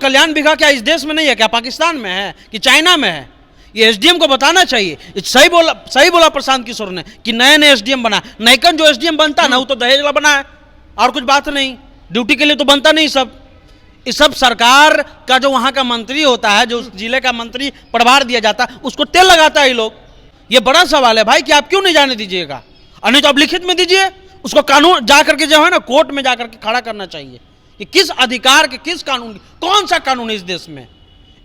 कल्याण विभाग क्या इस देश में नहीं है, क्या पाकिस्तान में है कि चाइना में है? ये एसडीएम को बताना चाहिए। सही बोला प्रशांत किशोर ने कि नए नए एसडीएम बना। नैकन जो एसडीएम बनता है ना, वो तो दहेज वाला बना है, और कुछ बात नहीं। ड्यूटी के लिए तो बनता नहीं सब। इस सब सरकार का जो वहाँ का मंत्री होता है, जो उस जिले का मंत्री प्रभार दिया जाता है, उसको तेल लगाता है ये लोग। ये बड़ा सवाल है भाई कि आप क्यों नहीं जाने दीजिएगा? और नहीं तो आप लिखित में दीजिए, उसको कानून जा करके जो है ना कोर्ट में जाकर के खड़ा करना चाहिए कि किस अधिकार के, किस कानून, कौन सा कानून है इस देश में।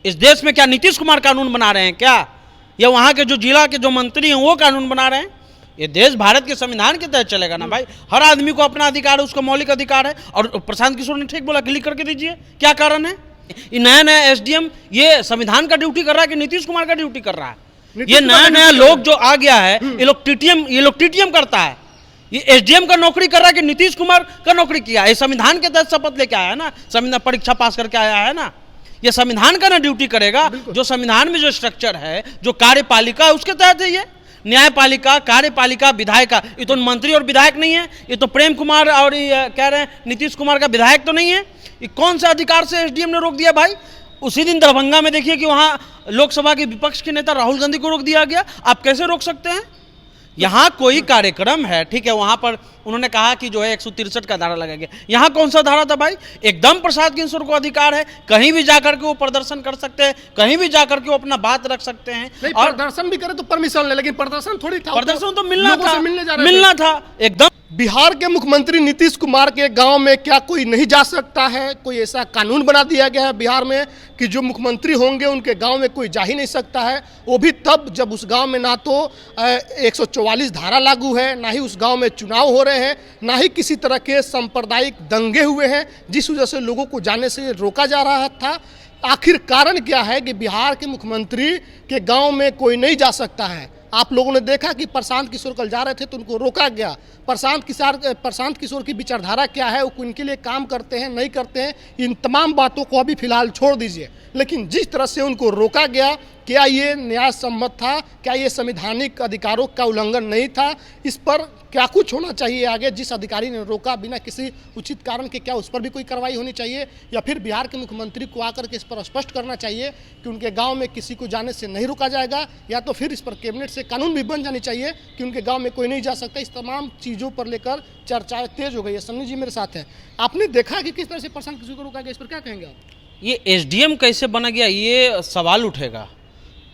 इस देश में क्या नीतीश कुमार कानून बना रहे हैं क्या, या वहाँ के जो जिला के जो मंत्री हैं वो कानून बना रहे हैं? ये देश भारत के संविधान के तहत चलेगा ना भाई। हर आदमी को अपना अधिकार है, उसका मौलिक अधिकार है। और प्रशांत किशोर ने ठीक बोला कि लिख करके दीजिए, क्या कारण है? ये नया नया एसडीएम ये संविधान का ड्यूटी कर रहा है कि नीतीश कुमार का ड्यूटी कर रहा है? ये नया नया लोग जो आ गया है, ये लोग टीटीएम करता है। ये एसडीएम का नौकरी कर रहा है कि नीतीश कुमार का नौकरी किया है? ये संविधान के तहत शपथ लेके आया है ना, संविधान परीक्षा पास करके आया है ना। ये संविधान का ना ड्यूटी करेगा। जो संविधान में जो स्ट्रक्चर है, जो कार्यपालिका है, उसके तहत है ये। न्यायपालिका, कार्यपालिका, विधायिका, ये तो मंत्री और विधायक नहीं है। ये तो प्रेम कुमार और कह रहे हैं नीतीश कुमार का विधायक तो नहीं है। ये कौन सा अधिकार से एसडीएम ने रोक दिया भाई? उसी दिन दरभंगा में देखिए कि वहाँ लोकसभा के विपक्ष के नेता राहुल गांधी को रोक दिया गया। आप कैसे रोक सकते हैं? यहाँ कोई कार्यक्रम है, ठीक है, वहाँ पर उन्होंने कहा कि जो है 163 का धारा लगाया गया। यहाँ कौन सा धारा था भाई? एकदम प्रशांत किशोर को अधिकार है, कहीं भी जाकर के वो प्रदर्शन कर सकते हैं, कहीं भी जाकर के वो अपना बात रख सकते हैं। और प्रदर्शन भी करे तो परमिशन ले, लेकिन प्रदर्शन थोड़ी था, प्रदर्शन तो मिलना था एकदम। बिहार के मुख्यमंत्री नीतीश कुमार के गांव में क्या कोई नहीं जा सकता है? कोई ऐसा कानून बना दिया गया है बिहार में कि जो मुख्यमंत्री होंगे उनके गांव में कोई जा ही नहीं सकता है। वो भी तब जब उस गांव में ना तो 144 धारा लागू है, ना ही उस गांव में चुनाव हो रहे हैं, ना ही किसी तरह के सांप्रदायिक दंगे हुए हैं जिस वजह से लोगों को जाने से रोका जा रहा था। आखिर कारण क्या है कि बिहार के मुख्यमंत्री के गाँव में कोई नहीं जा सकता है? आप लोगों ने देखा कि प्रशांत किशोर कल जा रहे थे तो उनको रोका गया। प्रशांत किशोर की विचारधारा क्या है, वो उनके लिए काम करते हैं नहीं करते हैं, इन तमाम बातों को अभी फिलहाल छोड़ दीजिए। लेकिन जिस तरह से उनको रोका गया, क्या ये न्याय सम्मत था? क्या ये संवैधानिक अधिकारों का उल्लंघन नहीं था? इस पर क्या कुछ होना चाहिए आगे? जिस अधिकारी ने रोका बिना किसी उचित कारण के, क्या उस पर भी कोई कार्रवाई होनी चाहिए? या फिर बिहार के मुख्यमंत्री को आकर के इस पर स्पष्ट करना चाहिए कि उनके गांव में किसी को जाने से नहीं रोका जाएगा? या तो फिर इस पर कैबिनेट से कानून भी बन जानी चाहिए कि उनके गाँव में कोई नहीं जा सकता। इस तमाम चीज़ों पर लेकर चर्चाएं तेज हो गई है। सन्नी जी मेरे साथ हैं, आपने देखा कि किस तरह से प्रशांत किशोर को रोका गया, इस पर क्या कहेंगे आप? ये एसडीएम कैसे बना गया, ये सवाल उठेगा।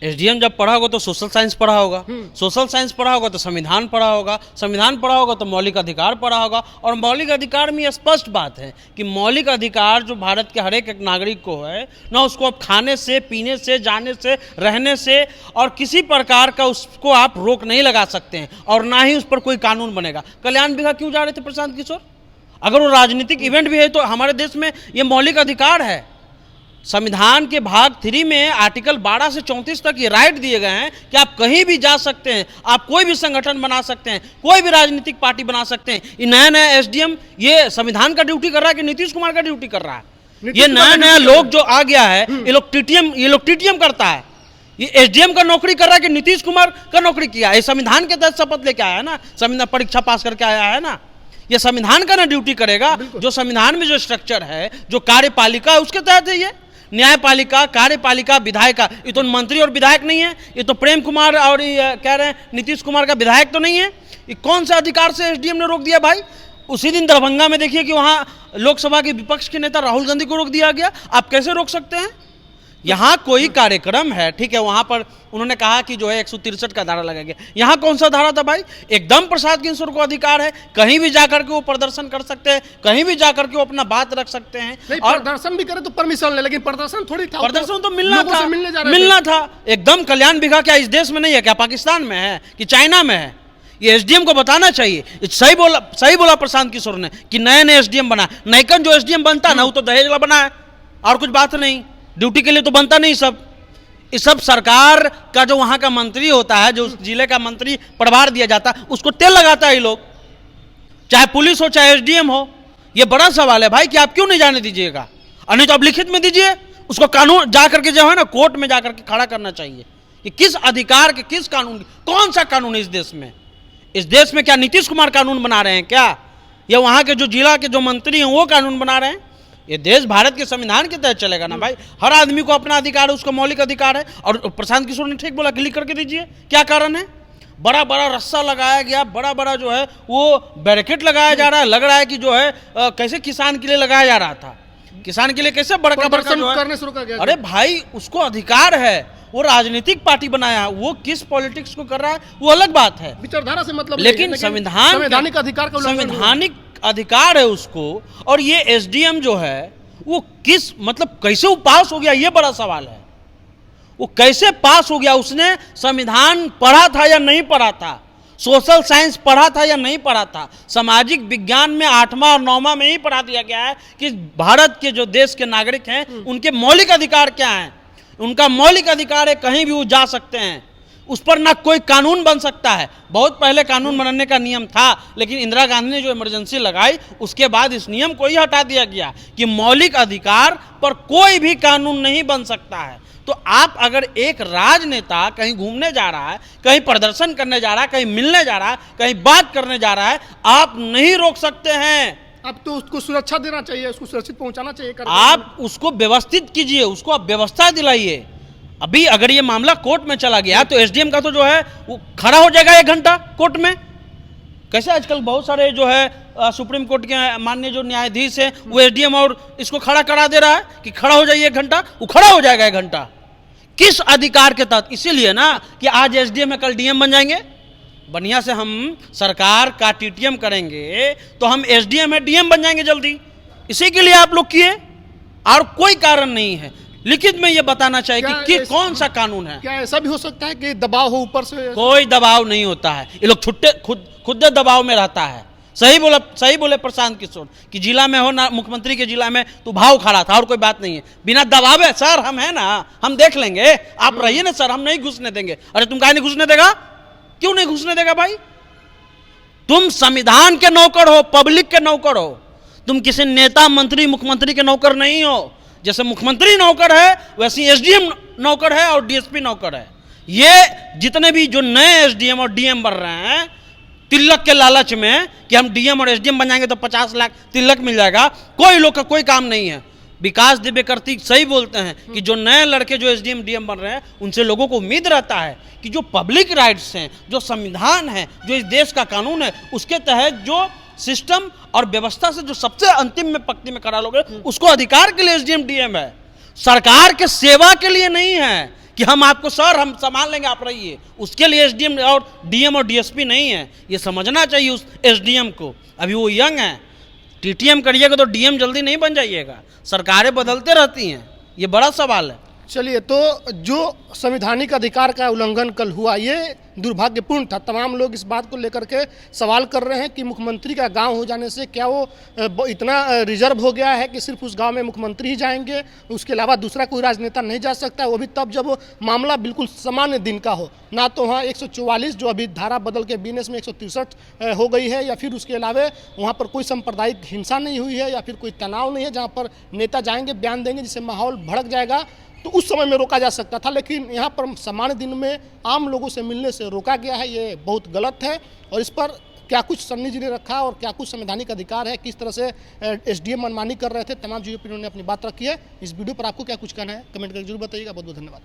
एसडीएम जब पढ़ा होगा तो सोशल साइंस पढ़ा होगा, सोशल साइंस पढ़ा होगा तो संविधान पढ़ा होगा, संविधान पढ़ा होगा तो मौलिक अधिकार पढ़ा होगा। और मौलिक अधिकार में स्पष्ट बात है कि मौलिक अधिकार जो भारत के हर एक नागरिक को है ना, उसको आप खाने से, पीने से, जाने से, रहने से और किसी प्रकार का उसको आप रोक नहीं लगा सकते हैं, और ना ही उस पर कोई कानून बनेगा। कल्याण विभाग क्यों जा रहे थे प्रशांत किशोर? अगर वो राजनीतिक इवेंट भी है तो हमारे देश में ये मौलिक अधिकार है। संविधान के भाग 3 में आर्टिकल 12 से 34 तक ये राइट दिए गए हैं कि आप कहीं भी जा सकते हैं, आप कोई भी संगठन बना सकते हैं, कोई भी राजनीतिक पार्टी बना सकते हैं। ये नया नया एसडीएम ये संविधान का ड्यूटी कर रहा है कि नीतीश कुमार का ड्यूटी कर रहा है? ये नया नया लोग जो आ गया है, ये लोग टीटीएम करता है। ये एसडीएम का नौकरी कर रहा है कि नीतीश कुमार का नौकरी किया है? ये संविधान के तहत शपथ लेके आया है ना, संविधान परीक्षा पास करके आया है ना। ये संविधान का ना ड्यूटी करेगा। जो संविधान में जो स्ट्रक्चर है, जो कार्यपालिका है, उसके तहत है ये। न्यायपालिका, कार्यपालिका, विधायिका, ये तो मंत्री और विधायक नहीं है। ये तो प्रेम कुमार और कह रहे हैं नीतीश कुमार का विधायक तो नहीं है। ये कौन सा अधिकार से एसडीएम ने रोक दिया भाई? उसी दिन दरभंगा में देखिए कि वहाँ लोकसभा के विपक्ष के नेता राहुल गांधी को रोक दिया गया। आप कैसे रोक सकते हैं? यहाँ कोई कार्यक्रम है, ठीक है, वहाँ पर उन्होंने कहा कि जो है 163 का धारा लगाया गया। यहाँ कौन सा धारा था भाई? एकदम प्रशांत किशोर को अधिकार है, कहीं भी जाकर के वो प्रदर्शन कर सकते हैं, कहीं भी जाकर के वो अपना बात रख सकते हैं। और प्रदर्शन भी करे तो परमिशन ले, लेकिन प्रदर्शन थोड़ी था, प्रदर्शन तो मिलना था एकदम। कल्याण विभाग क्या इस देश में नहीं है, क्या पाकिस्तान में है कि चाइना में है? ये एसडीएम को बताना चाहिए। सही बोला प्रशांत किशोर ने कि नए नए एसडीएम बना। नैकन जो एसडीएम बनता है ना, वो तो दहेज वाला बना है, और कुछ बात नहीं। ड्यूटी के लिए तो बनता नहीं सब। इस सब सरकार का जो वहाँ का मंत्री होता है, जो उस जिले का मंत्री प्रभार दिया जाता है, उसको तेल लगाता है ये लोग, चाहे पुलिस हो चाहे एसडीएम हो। ये बड़ा सवाल है भाई कि आप क्यों नहीं जाने दीजिएगा? और नहीं तो आप लिखित में दीजिए, उसको कानून जा करके जो है ना कोर्ट में जाकर के खड़ा करना चाहिए कि किस अधिकार के, किस कानून, कौन सा कानून है इस देश में। इस देश में क्या नीतीश कुमार कानून बना रहे हैं क्या, या वहाँ के जो जिला के जो मंत्री हैं वो कानून बना रहे हैं? ये देश भारत के संविधान के तहत चलेगा ना भाई। हर आदमी को अपना अधिकार है, उसका मौलिक अधिकार है। और प्रशांत किशोर ने ठीक बोला कि लिख करके दीजिए, क्या कारण है? बड़ा बड़ा रस्सा लगाया गया, बड़ा बड़ा जो है वो बैरिकेड लगाया जा रहा है। लग रहा है कि जो है कैसे किसान के लिए लगाया जा रहा था, किसान के लिए कैसे बड़का बड़का जो है करने शुरू कर गया। अरे भाई उसको अधिकार है, वो राजनीतिक पार्टी बनाया, वो किस पॉलिटिक्स को कर रहा है वो अलग बात है, विचारधारा से मतलब लेकिन संवैधानिक अधिकार का संवैधानिक अधिकार है उसको। और ये एसडीएम जो है वो किस मतलब कैसे वो पास हो गया, ये बड़ा सवाल है। वो कैसे पास हो गया? उसने संविधान पढ़ा था या नहीं पढ़ा था? सोशल साइंस पढ़ा था या नहीं पढ़ा था? सामाजिक विज्ञान में 8वां और 9वां में ही पढ़ा दिया गया है कि भारत के जो देश के नागरिक हैं उनके मौलिक अधिकार क्या हैं। उनका मौलिक अधिकार है कहीं भी वो जा सकते हैं, उस पर ना कोई कानून बन सकता है। बहुत पहले कानून बनाने का नियम था, लेकिन इंदिरा गांधी ने जो इमरजेंसी लगाई उसके बाद इस नियम को ही हटा दिया गया कि मौलिक अधिकार पर कोई भी कानून नहीं बन सकता है। तो आप अगर एक राजनेता कहीं घूमने जा रहा है, कहीं प्रदर्शन करने जा रहा है, कहीं मिलने जा रहा है, कहीं बात करने जा रहा है, आप नहीं रोक सकते हैं। अब तो उसको सुरक्षा देना चाहिए, उसको सुरक्षित पहुंचाना चाहिए। आप उसको व्यवस्थित कीजिए, उसको आप व्यवस्था दिलाइए। अभी अगर ये मामला कोर्ट में चला गया तो एसडीएम का तो जो है वो खड़ा हो जाएगा 1 घंटा कोर्ट में। कैसे आजकल बहुत सारे जो है सुप्रीम कोर्ट के माननीय जो न्यायाधीश है वो एसडीएम और इसको खड़ा करा दे रहा है कि खड़ा हो जाइए 1 घंटा, वो खड़ा हो जाएगा 1 घंटा। किस अधिकार के तहत? इसीलिए ना कि आज एसडीएम है कल डीएम बन जाएंगे। बढ़िया से हम सरकार का टीटीएम करेंगे तो हम एसडीएम है डीएम बन जाएंगे जल्दी। इसी के लिए आप लोग किए, और कोई कारण नहीं है। लिखित में ये बताना चाहिए कि कौन सा कानून है। क्या ऐसा भी हो सकता है कि दबाव हो ऊपर से? कोई दबाव नहीं होता है, ये लोग छुट्टे खुद दबाव में रहता है। सही बोले प्रशांत किशोर कि जिला में हो ना, मुख्यमंत्री के जिला में तो भाव खड़ा था और कोई बात नहीं है। बिना दबाव है सर, हम है ना, हम देख लेंगे, आप रहिए ना सर, हम नहीं घुसने देंगे। अरे तुम काहे नहीं घुसने देगा? क्यों नहीं घुसने देगा भाई? तुम संविधान के नौकर हो, पब्लिक के नौकर हो। तुम किसी नेता मंत्री मुख्यमंत्री के नौकर नहीं हो। जैसे मुख्यमंत्री नौकर है वैसे एसडीएम नौकर है और डीएसपी नौकर है। ये जितने भी जो नए एसडीएम और डीएम बन रहे हैं तिलक के लालच में कि हम डीएम और एसडीएम बन जाएंगे तो 50 लाख तिलक मिल जाएगा, कोई लोग का कोई काम नहीं है। विकास दिव्य कार्तिक सही बोलते हैं कि जो नए लड़के जो एसडीएम डीएम बन रहे हैं उनसे लोगों को उम्मीद रहता है कि जो पब्लिक राइट्स हैं, जो संविधान है, जो इस देश का कानून है, उसके तहत जो सिस्टम और व्यवस्था से जो सबसे अंतिम में पंक्ति में खड़ा लोग हैं उसको अधिकार के लिए एसडीएम डीएम है, सरकार के सेवा के लिए नहीं है कि हम आपको सर हम संभाल लेंगे आप रहिए। उसके लिए एसडीएम और डीएम और डीएसपी नहीं है। ये समझना चाहिए उस एसडीएम को। अभी वो यंग है, टीटीएम करिएगा तो डीएम जल्दी नहीं बन जाइएगा। सरकारें बदलते रहती हैं, ये बड़ा सवाल है। चलिए, तो जो संवैधानिक अधिकार का उल्लंघन कल हुआ ये दुर्भाग्यपूर्ण था। तमाम लोग इस बात को लेकर के सवाल कर रहे हैं कि मुख्यमंत्री का गांव हो जाने से क्या वो इतना रिजर्व हो गया है कि सिर्फ उस गांव में मुख्यमंत्री ही जाएंगे, उसके अलावा दूसरा कोई राजनेता नहीं जा सकता, वो भी तब जब वो मामला बिल्कुल सामान्य दिन का हो। ना तो वहाँ 144 जो अभी धारा बदल के बीएनएस में 163 हो गई है, या फिर उसके अलावा वहाँ पर कोई सांप्रदायिक हिंसा नहीं हुई है, या फिर कोई तनाव नहीं है जहाँ पर नेता जाएंगे बयान देंगे जिससे माहौल भड़क जाएगा, तो उस समय में रोका जा सकता था। लेकिन यहाँ पर सामान्य दिन में आम लोगों से मिलने से रोका गया है, ये बहुत गलत है। और इस पर क्या कुछ सन्नी जी ने रखा और क्या कुछ संवैधानिक अधिकार है, किस तरह से एसडीएम मनमानी कर रहे थे, तमाम चीज़ों पर उन्होंने अपनी बात रखी है। इस वीडियो पर आपको क्या कुछ कहना है कमेंट करके जरूर बताइएगा। बहुत बहुत धन्यवाद।